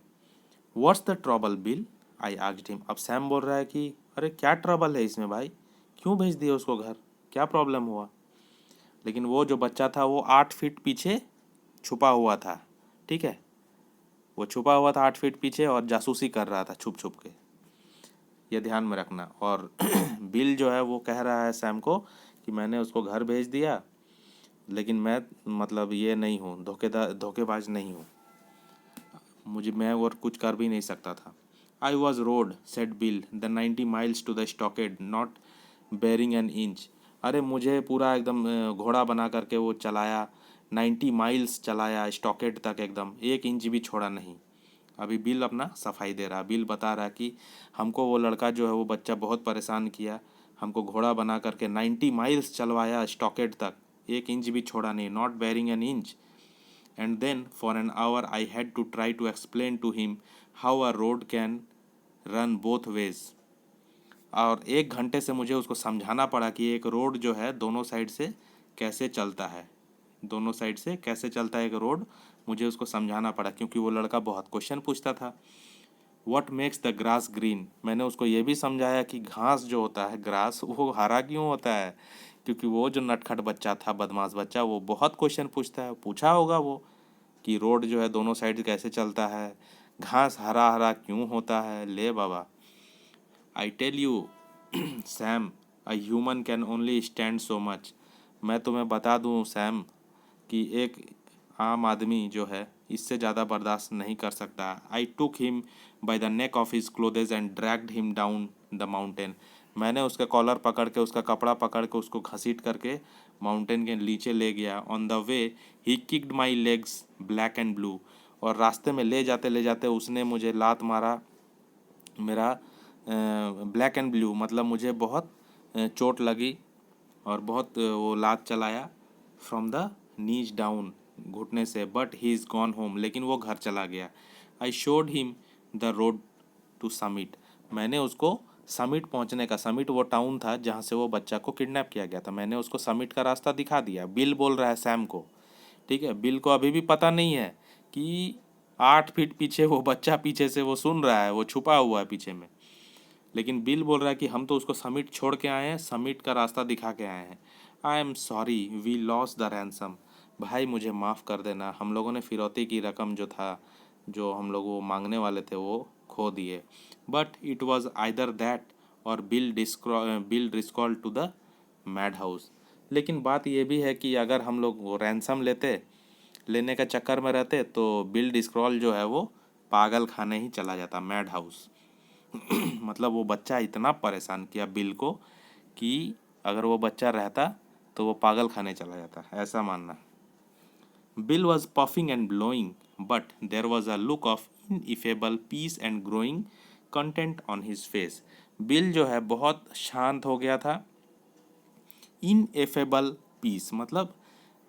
What's the trouble bill, I asked him. अब सैम बोल रहा है कि अरे क्या ट्रबल है इसमें भाई, क्यों भेज दिया उसको घर, क्या प्रॉब्लम हुआ। लेकिन वो जो बच्चा था वो 8 फीट पीछे छुपा हुआ था, ठीक है, वो छुपा हुआ था 8 फीट पीछे और जासूसी कर रहा था छुप छुप के, ये ध्यान में रखना। और बिल जो है वो कह रहा है सैम को कि मैंने उसको घर भेज दिया लेकिन मैं मतलब ये नहीं हूँ, धोखेबाज नहीं हूँ, मैं और कुछ कर भी नहीं सकता था। I was rode set Bill the 90 miles to the stockade not bearing an inch. अरे मुझे पूरा एकदम घोड़ा बना करके वो चलाया, 90 माइल्स चलाया स्टॉकेड तक, एकदम 1 इंच भी छोड़ा नहीं। अभी बिल अपना सफाई दे रहा, बिल बता रहा कि हमको वो लड़का जो है वो बच्चा बहुत परेशान किया, हमको घोड़ा बना करके 90 माइल्स चलवाया स्टॉकेड तक, 1 इंच भी छोड़ा नहीं, not bearing an inch. and then for an hour I had to try to explain to him how a road can run both ways। और 1 घंटे से मुझे उसको समझाना पड़ा कि एक रोड जो है दोनों साइड से कैसे चलता है, दोनों साइड से कैसे चलता है एक रोड, मुझे उसको समझाना पड़ा क्योंकि वो लड़का बहुत क्वेश्चन पूछता था। What makes the grass green, मैंने उसको ये भी समझाया कि घास जो होता है ग्रास वो हरा क्यों होता है, क्योंकि वो जो नटखट बच्चा था, बदमाश बच्चा, वो बहुत क्वेश्चन पूछता है, पूछा होगा वो कि रोड जो है दोनों साइड कैसे चलता है, घास हरा हरा क्यों होता है। ले बाबा, I tell you Sam, a human can only stand so much. मैं तुम्हें बता दूं सैम कि एक आम आदमी जो है इससे ज़्यादा बर्दाश्त नहीं कर सकता। I took him by the neck of his clothes and dragged him down the mountain. मैंने उसका कॉलर पकड़ के, उसका कपड़ा पकड़ के उसको घसीट करके माउंटेन के नीचे ले गया। On the way he kicked my legs black and blue, और रास्ते में ले जाते उसने मुझे लात मारा, मेरा ब्लैक एंड ब्लू मतलब मुझे बहुत चोट लगी और बहुत वो लात चलाया। फ्रॉम द नीज डाउन, घुटने से। But he is gone home, लेकिन वो घर चला गया। I showed him the road to Summit, मैंने उसको समिट पहुंचने का, समिट वो टाउन था जहां से वो बच्चा को किडनैप किया गया था, मैंने उसको समिट का रास्ता दिखा दिया। बिल बोल रहा है सैम को, ठीक है, बिल को अभी भी पता नहीं है कि 8 फीट पीछे वो बच्चा पीछे से वो सुन रहा है, वो छुपा हुआ है पीछे में। लेकिन बिल बोल रहा है कि हम तो उसको समिट छोड़ के आए हैं, समिट का रास्ता दिखा के आए हैं। I am sorry we loss the ransom, भाई मुझे माफ़ कर देना, हम लोगों ने फिरौती की रकम जो था, जो हम लोग वो मांगने वाले थे वो खो दिए। But it was either that or Bill Driscoll to the mad house. लेकिन बात ये भी है कि अगर हम लोग वो रैंसम लेने का चक्कर में रहते तो बिल डिस्क्रॉल जो है वो पागल खाने ही चला जाता, मैड हाउस। मतलब वो बच्चा इतना परेशान किया बिल को कि अगर वो बच्चा रहता तो वो पागल खाने चला जाता, ऐसा मानना। Bill was puffing and blowing but there was a look of ineffable peace and growing content on his face. Bill जो है बहुत शांत हो गया था। इनएफेबल पीस मतलब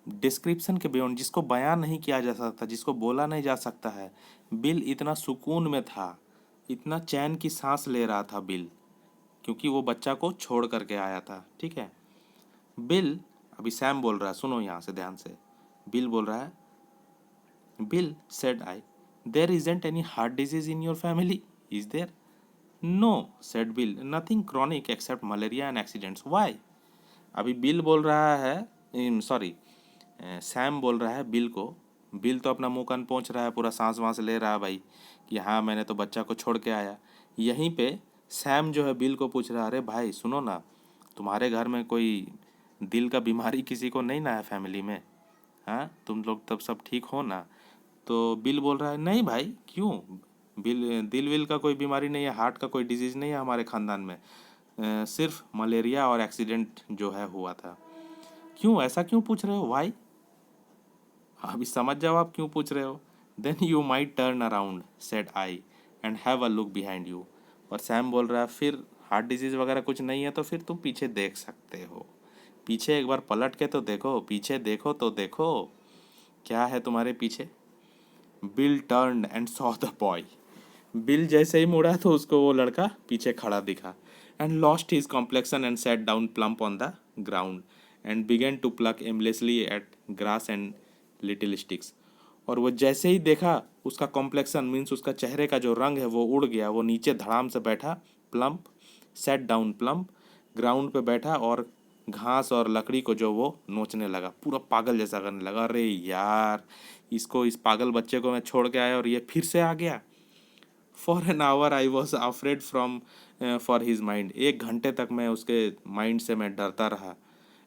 डिस्क्रिप्शन के बियॉन्ड, जिसको बयान नहीं किया जा सकता, जिसको बोला नहीं जा सकता है। बिल इतना सुकून में था, इतना चैन की सांस ले रहा था बिल, क्योंकि वो बच्चा को छोड़ करके आया था, ठीक है। बिल, अभी सैम बोल रहा है, सुनो यहाँ से ध्यान से। बिल बोल रहा है, Bill said I, there isn't any heart disease in your family, is there? No said Bill, nothing chronic except malaria and accidents, why? अभी बिल बोल रहा है, सॉरी सैम बोल रहा है बिल को, बिल तो अपना मुंह कान पहुँच रहा है, पूरा सांस वांस ले रहा है भाई कि हाँ मैंने तो बच्चा को छोड़ के आया। यहीं पे सैम जो है बिल को पूछ रहा है, अरे भाई सुनो ना, तुम्हारे घर में कोई दिल का बीमारी किसी को नहीं ना है फैमिली में? हाँ तुम लोग तब सब ठीक हो ना? तो बिल बोल रहा है, नहीं भाई क्यों, बिल दिल विल का कोई बीमारी नहीं है, हार्ट का कोई डिजीज़ नहीं है हमारे ख़ानदान में, सिर्फ मलेरिया और एक्सीडेंट जो है हुआ था। क्यों, ऐसा क्यों पूछ रहे हो, वाई? अभी समझ जाओ आप क्यों पूछ रहे हो। Then you might turn around said I and have a look behind you. और सैम बोल रहा है, फिर हार्ट डिजीज़ वगैरह कुछ नहीं है तो फिर तुम पीछे देख सकते हो, पीछे एक बार पलट के तो देखो, पीछे देखो तो देखो क्या है तुम्हारे पीछे। Bill turn and saw the boy, bill जैसे ही मुड़ा तो उसको वो लड़का पीछे खड़ा दिखा। And lost his complexion and sat down plump on the ground and began to pluck aimlessly at grass and little sticks. और वो जैसे ही देखा उसका कॉम्प्लेक्शन मीन्स उसका चेहरे का जो रंग है वो उड़ गया, वो नीचे धड़ाम से बैठा, plump, set down plump, ground पे बैठा और घास और लकड़ी को जो वो नोचने लगा, पूरा पागल जैसा करने लगा। अरे यार, इसको, इस पागल बच्चे को मैं छोड़ के आया और ये फिर से आ गया। For an hour I was afraid from for his mind, 1 घंटे तक मैं उसके माइंड से मैं डरता रहा।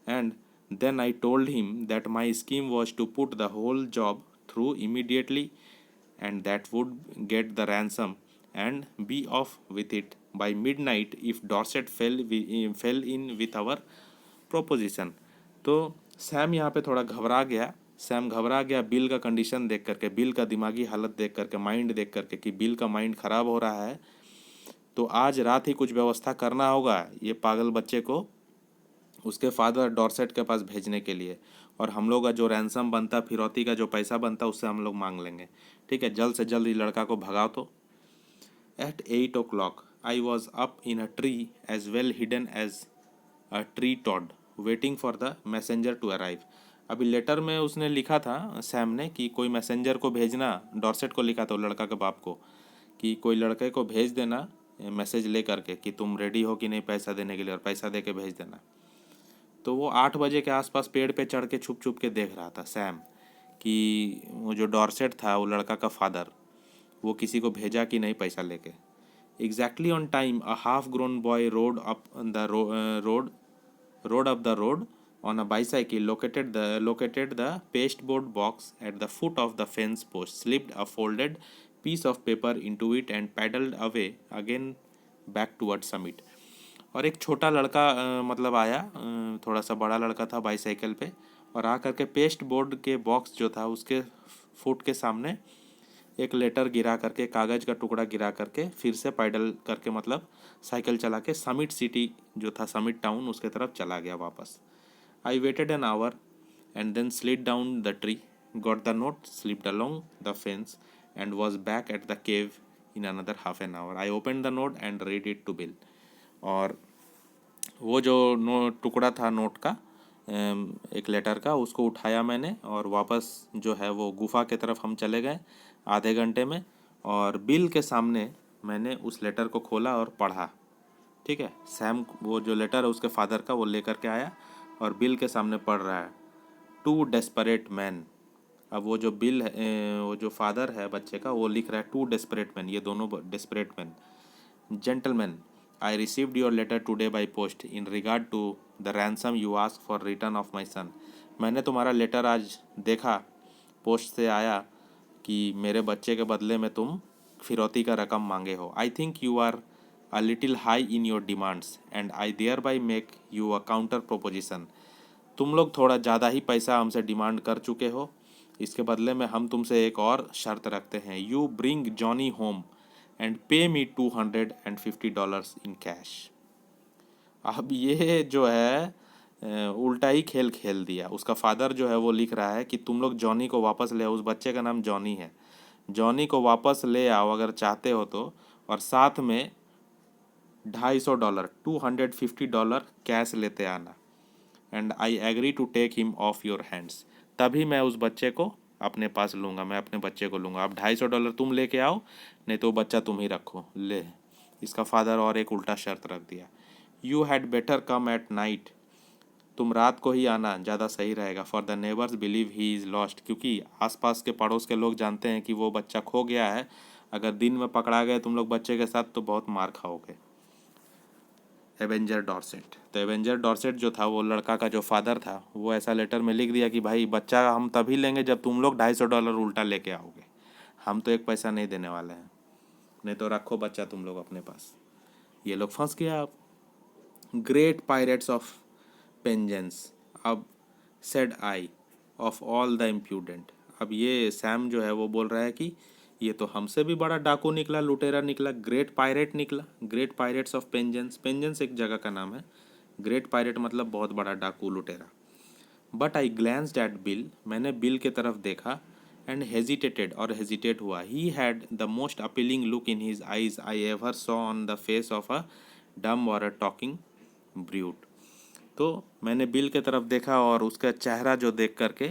And then I told him that my scheme was to put the whole job through immediately and that would get the ransom and be off with it by midnight if Dorset fell in with our proposition। तो Sam यहाँ पे थोड़ा घबरा गया, Sam घबरा गया bill का condition देख करके, बिल का दिमागी हालत देख करके, माइंड देख करके कि बिल का माइंड ख़राब हो रहा है, तो आज रात ही कुछ व्यवस्था करना होगा ये पागल बच्चे को उसके फादर डॉर्सेट के पास भेजने के लिए। और हम लोग का जो रैंसम बनता, फिरौती का जो पैसा बनता, उससे हम लोग मांग लेंगे। ठीक है, जल्द से जल्द ये लड़का को भगाओ। तो at 8 o'clock I was up in a tree as well hidden as a tree toad waiting for the messenger to arrive. अभी लेटर में उसने लिखा था सैम ने कि कोई मैसेंजर को भेजना, डॉर्सेट को लिखा था, वो लड़का के बाप को, कि कोई लड़के को भेज देना मैसेज ले करके कि तुम रेडी हो कि नहीं पैसा देने के लिए, और पैसा दे के भेज देना। तो वो 8 बजे के आसपास पेड़ पे चढ़ के छुप छुप के देख रहा था सैम कि वो जो डॉर्सेट था, वो लड़का का फादर, वो किसी को भेजा कि नहीं पैसा लेके। Exactly on time a half grown boy rode up the road on a bicycle, located the pasteboard box at the foot of the fence post, slipped a folded piece of paper into it and paddled away again back towards summit। और एक छोटा लड़का मतलब आया, थोड़ा सा बड़ा लड़का था बाईसाइकिल पे, और आ करके पेस्ट बोर्ड के बॉक्स जो था उसके फुट के सामने एक लेटर गिरा करके, कागज़ का टुकड़ा गिरा करके, फिर से पैडल करके मतलब साइकिल चला के समिट सिटी जो था, समिट टाउन, उसके तरफ चला गया वापस। I waited an hour and then slid down the tree, got the note, slipped along the fence and was back at the cave in another half an hour. I open the note and read it to Bill. और वो जो टुकड़ा था note का, एक letter का, उसको उठाया मैंने और वापस जो है वो गुफा के तरफ हम चले गए आधे घंटे में। और बिल के सामने मैंने उस लेटर को खोला और पढ़ा। ठीक है, सैम वो जो लेटर है उसके फादर का, वो लेकर के आया और बिल के सामने पढ़ रहा है, टू डेस्परेट मैन। अब वो जो बिल है, वो जो फादर है बच्चे का, वो लिख रहा है टू डेस्परेट मैन, ये दोनों desperate man. Gentlemen, I received your letter today by post in regard to the ransom you asked for return of my son। मैंने तुम्हारा लेटर आज देखा, पोस्ट से आया, कि मेरे बच्चे के बदले में तुम फिरौती का रकम मांगे हो। I think you are a little high in your demands and I thereby make you a counter proposition. तुम लोग थोड़ा ज़्यादा ही पैसा हमसे डिमांड कर चुके हो, इसके बदले में हम तुमसे एक और शर्त रखते हैं। You bring Johnny home and पे मी $250 इन कैश। अब ये जो है उल्टा ही खेल खेल दिया। उसका फादर जो है वो लिख रहा है कि तुम लोग जॉनी को वापस ले आओ, उस बच्चे का नाम जॉनी है, जॉनी को वापस ले आओ अगर चाहते हो तो, और साथ में $250 $250 कैश लेते आना। And I agree to take him off your hands. तभी मैं उस बच्चे को अपने पास लूँगा, मैं अपने बच्चे को लूँगा। अब $250 तुम लेके आओ, नहीं तो बच्चा तुम ही रखो। ले, इसका फादर और एक उल्टा शर्त रख दिया। You had better come at night, तुम रात को ही आना, ज़्यादा सही रहेगा। For the neighbours believe he is lost, क्योंकि आसपास के पड़ोस के लोग जानते हैं कि वो बच्चा खो गया है। अगर दिन में पकड़ा गए तुम लोग बच्चे के साथ तो बहुत मार खाओगे। Avenger Dorset. तो एवेंजर डॉर्सेट जो था, वो लड़का का जो फादर था, वो ऐसा लेटर में लिख दिया कि भाई बच्चा हम तभी लेंगे जब तुम लोग $250 उल्टा लेके आओगे, हम तो एक पैसा नहीं देने वाले हैं, नहीं तो रखो बच्चा तुम लोग अपने पास। ये लोग फंस गया। अब ग्रेट पायरेट्स ऑफ पेंजेंस, अब said I of all the impudent. अब ये सैम जो है वो बोल रहा है कि ये तो हमसे भी बड़ा डाकू निकला, लुटेरा निकला, ग्रेट पायरेट निकला। ग्रेट पायरेट्स ऑफ पेंजेंस, पेंजेंस एक जगह का नाम है, ग्रेट पायरेट मतलब बहुत बड़ा डाकू, लुटेरा। But I glanced eight bill, मैंने बिल के तरफ देखा, एंड हेजिटेटेड, और हेजिटेट हुआ। He had the most appealing look in his eyes I ever saw on the face of a डम और अ टॉकिंग ब्रूट। तो मैंने बिल के तरफ देखा और उसका चेहरा जो देख करके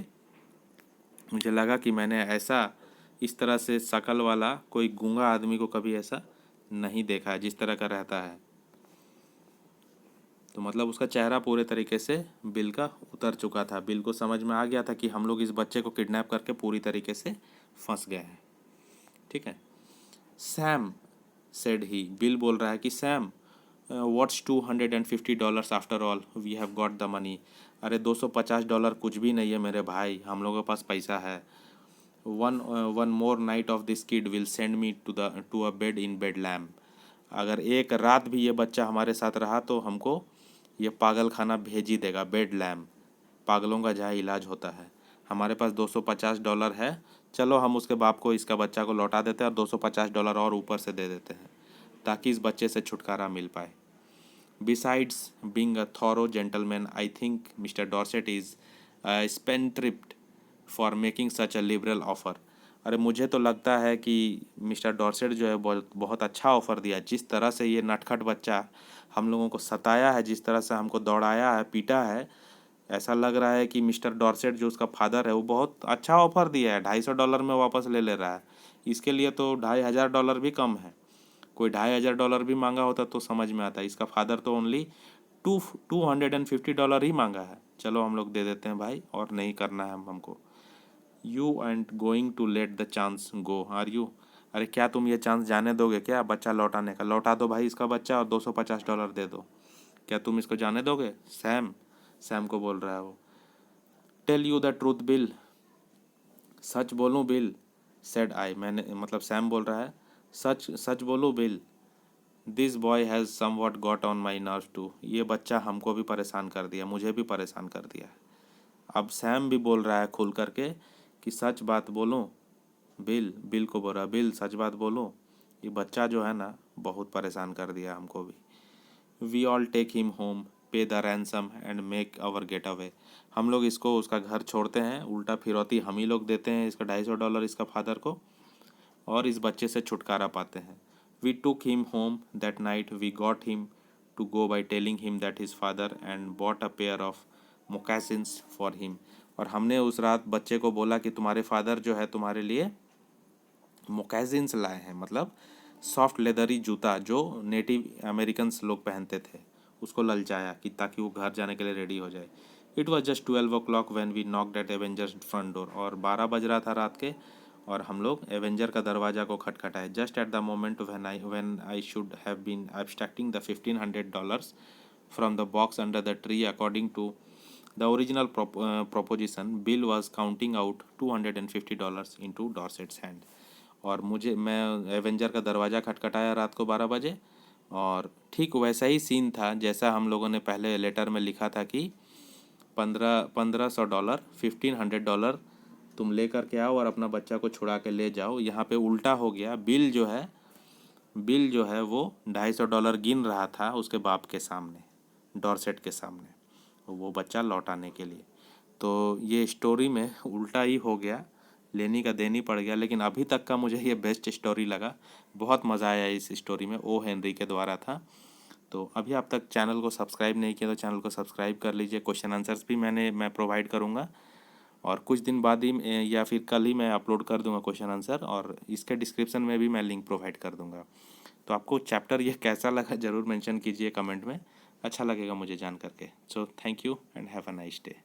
मुझे लगा कि मैंने ऐसा, इस तरह से शकल वाला कोई गूंगा आदमी को कभी ऐसा नहीं देखा है जिस तरह का रहता है। तो मतलब उसका चेहरा पूरे तरीके से बिल का उतर चुका था। बिल को समझ में आ गया था कि हम लोग इस बच्चे को किडनैप करके पूरी तरीके से फंस गए हैं। ठीक है। सैम सेड ही, बिल बोल रहा है कि Sam, what's $250 after all, we have got the money. अरे $250 कुछ भी नहीं है मेरे भाई, हम लोगों के पास पैसा है। One more night of this kid will send me to a bed in bed lamp. अगर एक रात भी ये बच्चा हमारे साथ रहा तो हमको ये पागल खाना भेज ही देगा, बेड लैम्प, पागलों का जहाँ इलाज होता है। हमारे पास $250 है, चलो हम उसके बाप को इसका बच्चा को लौटा देते हैं और $250 और ऊपर से दे देते हैं ताकि इस बच्चे से छुटकारा मिल पाए। Besides being a thorough gentleman, I think Mr. Dorset is spendthrift for making such a liberal offer. अरे मुझे तो लगता है कि मिस्टर डॉर्सेट जो है बहुत बहुत अच्छा ऑफ़र दिया। जिस तरह से ये नटखट बच्चा हम लोगों को सताया है, जिस तरह से हमको दौड़ाया है, पीटा है, ऐसा लग रहा है कि मिस्टर डॉर्सेट जो उसका फादर है वो बहुत अच्छा ऑफ़र दिया है। $250 में वापस ले ले रहा है। इसके लिए तो $2500 भी कम है। कोई $2500 भी मांगा होता तो समझ में आता। इसका फादर तो ओनली $250 ही मांगा है। चलो हम लोग दे देते हैं भाई, और नहीं करना है हमको। You and going to let the chance go are you? अरे क्या तुम ये चांस जाने दोगे क्या बच्चा लौटाने का? लौटा दो भाई इसका बच्चा और $250 दे दो। क्या तुम इसको जाने दोगे? सैम सैम को बोल रहा है वो। Tell you the truth Bill, सच बोलूं बिल, सेड आई, मैंने मतलब सैम बोल रहा है, सच सच बोलूं Bill, this boy has somewhat got on my nerve too. ये बच्चा हमको भी परेशान कर दिया, मुझे भी परेशान कर दिया है। अब सैम भी बोल रहा है खुल करके कि सच बात बोलूं बिल, बिल को बोल रहा है, बिल सच बात बोलूं, ये बच्चा जो है ना बहुत परेशान कर दिया हमको भी। We all take him home, pay the ransom and make our getaway. हम लोग इसको उसका घर छोड़ते हैं, उल्टा फिरौती हम ही लोग देते हैं इसका $250 इसका फादर को, और इस बच्चे से छुटकारा पाते हैं। We took him home that night, we got him to go by telling him that his father and bought a pair of moccasins for him. और हमने उस रात बच्चे को बोला कि तुम्हारे फादर जो है तुम्हारे लिए मोकासिन्स लाए हैं, मतलब सॉफ्ट लेदरी जूता जो नेटिव अमेरिकन्स लोग पहनते थे, उसको ललचाया कि ताकि वो घर जाने के लिए रेडी हो जाए। It was just 12 o'clock when we knocked at Avengers front door. और 12 बज रहा था रात के, और हम लोग एवेंजर का दरवाज़ा को खटखटाए। Just at the moment when I should have been abstracting the $1500 from the box under the tree according to the original proposition, Bill was counting out $250 into Dorset's hand। और मैं एवेंजर का दरवाज़ा खटखटाया रात को 12 बजे, और ठीक वैसा ही सीन था जैसा हम लोगों ने पहले लेटर में लिखा था कि $1500, $1500 तुम ले करके आओ और अपना बच्चा को छुड़ा के ले जाओ। यहाँ पे उल्टा हो गया। बिल जो है वो $250 गिन रहा था उसके बाप के सामने, डॉर्सेट के सामने, वो बच्चा लौटाने के लिए। तो ये स्टोरी में उल्टा ही हो गया, लेनी का देनी पड़ गया। लेकिन अभी तक का मुझे ये बेस्ट स्टोरी लगा, बहुत मज़ा आया इस स्टोरी में। ओ हेनरी के द्वारा था। तो अभी आप तक चैनल को सब्सक्राइब नहीं किया तो चैनल को सब्सक्राइब कर लीजिए। क्वेश्चन आंसर्स भी मैं प्रोवाइड करूँगा, और कुछ दिन बाद ही या फिर कल ही मैं अपलोड कर दूंगा क्वेश्चन आंसर, और इसके डिस्क्रिप्शन में भी मैं लिंक प्रोवाइड कर दूंगा। तो आपको चैप्टर ये कैसा लगा ज़रूर मेंशन कीजिए कमेंट में, अच्छा लगेगा मुझे जान करके। So thank you and have a nice day.